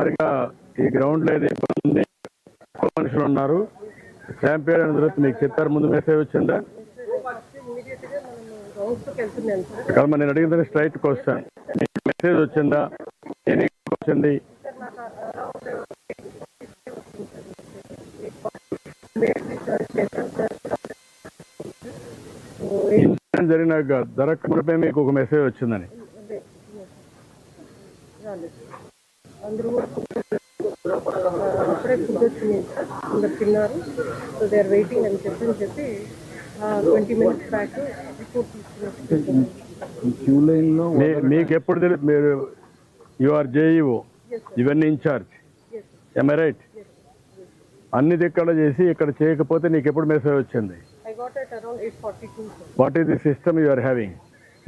మాదిరిగా ఈ గ్రౌండ్ లో ఏది ఇబ్బంది మనుషులు ఉన్నారు. స్టాంపేడ్ అయిన తర్వాత మీకు చెప్పారు, ముందు మెసేజ్ వచ్చిందా? కాదు, నేను అడిగిందని స్ట్రైట్ క్వశ్చన్, మీకు మెసేజ్ వచ్చిందా? వచ్చింది ఇన్సిడెంట్ జరిగినాక జరగకపోతే మీకు ఒక మెసేజ్ వచ్చిందని. అప్పుడే ఫుడ్ వచ్చింది, అందరు తిన్నారు. సో దే ఆర్ వెయిటింగ్ అని చెప్పి 20 minutes బ్యాక్ క్యూ లైన్లో మీకు ఎప్పుడు తెలుసు? మీరు యూఆర్ జేఈఓ, ఇవన్నీ ఇన్ఛార్జ్, am I right? అన్ని దిక్కడ చేసి ఇక్కడ చేయకపోతే నీకు ఎప్పుడు మెసేజ్ వచ్చింది? I got it around 8:42. What is the system you are having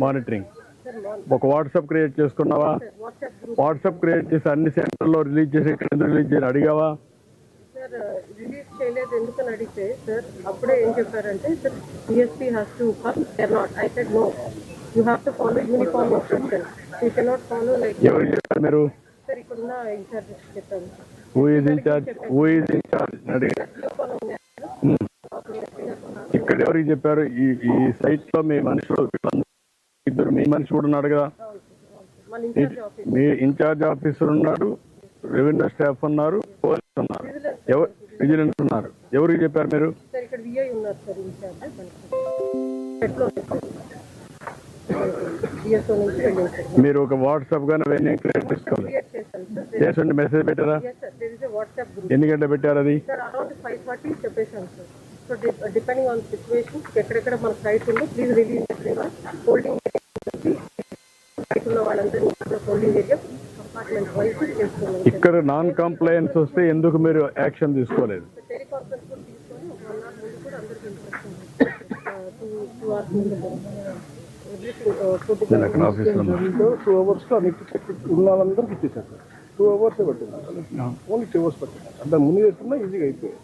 monitoring? ఒక వాట్సాప్ క్రియేట్ చేసుకున్నావా? వాట్సాప్ క్రియేట్ చేసి అన్ని సెంటర్లో రిలీజ్ చేసి ఇక్కడ ఎందుకు రిలీజ్ చేయని అడిగావా? సార్ రిలీజ్ చేయలేదు ఎందుకని అడిగితే సార్ అప్పుడే ఏం చెప్పారంటే sir CSP has to come, they are not. I said no, you have to follow uniform instruction, you cannot follow like. ఎవరు చెప్పారు మీరు? సార్ ఇక్కడున్న ఇన్ఛార్జ్ చెప్పారు. Who is incharge? Who is incharge అడిగా. ఇక్కడ ఎవరికి చెప్పారు? ఈ సైట్ లో మీ మనుషులు ఇద్దరు, మీ మనిషి కూడా ఉన్నాడు కదా, మీ ఇన్ఛార్జ్ ఆఫీసర్ ఉన్నాడు, రెవెన్యూ స్టాఫ్ ఉన్నారు, పోలీస్ ఉన్నారు, ఎవరు విజిలెన్స్ ఉన్నారు. ఎవరికి చెప్పారు మీరు? మీరు ఒక వాట్సాప్ గానే అవన్నీ క్రియేట్ చేసుకోవాలి. చేసండి, మెసేజ్ పెట్టారా? ఎన్ని గంటలు పెట్టారు అది? సో డిపెండింగ్ ఆన్ సిచ్యువేషన్ ఎక్కడెక్కడ మన సైట్ ఉందో please release holding holding area apartment wise చేస్తున్నాం. ఇక్కడ నాన్ కంప్లైన్స్ వస్తే ఎందుకు మీరు యాక్షన్ తీసుకోలేదు? టెలికాన్ఫరెన్స్ కూడా తీసుకొని ఒక 1 hour ముందు కూడా అందరికీ ఇన్స్ట్రక్షన్ 2 hours ముందు టూ అవర్స్ లో ఉన్న వాళ్ళందరికీ ఇచ్చేసారు సార్. 2 hours పట్టింది, ఓన్లీ 2 hours పట్టింది. అంటే ముందు చేసుకున్నా ఈజీగా అయిపోయింది.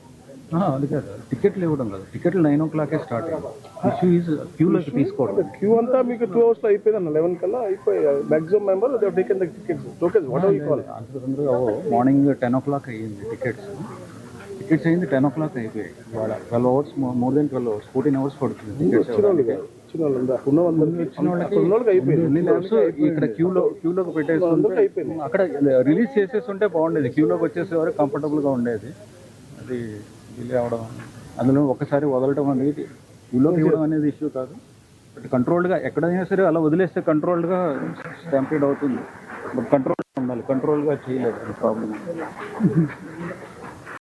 అది కాదు, టికెట్లు ఇవ్వడం కాదు, టికెట్లు 9 o'clock స్టార్ట్ అయ్యాయి. ఇష్యూ ఈజ్ క్యూలోకి తీసుకోవడం. క్యూ అంతా మీకు 2 hours లో అయిపోయింది అన్న, 11 కల్లా అయిపోయాయి. Maximum member taken the tickets, tokens what ever you call. అంత తొందరగా మార్నింగ్ 10 o'clock అయ్యింది టికెట్స్ అయింది, 10 o'clock అయిపోయాయి. ఇవాళ 12 hours, more than 12 hours, 14 hours పడుతుంది టికెట్స్. ఇక్కడ క్యూలోకి పెట్టేసి అక్కడ రిలీజ్ చేసేసి ఉంటే బాగుండేది. క్యూలోకి వచ్చేసేవారు కంఫర్టబుల్గా ఉండేది. అది డిలే అవడం, అందులో ఒక్కసారి వదలటం అనేది క్యూలోకి ఇవ్వడం అనేది ఇష్యూ కాదు. బట్ కంట్రోల్డ్గా ఎక్కడైనా సరే అలా వదిలేస్తే కంట్రోల్డ్గా స్టాంపీడ్ అవుతుంది. బట్ కంట్రోల్గా ఉండాలి, కంట్రోల్గా చేయలేదు ప్రాబ్లం.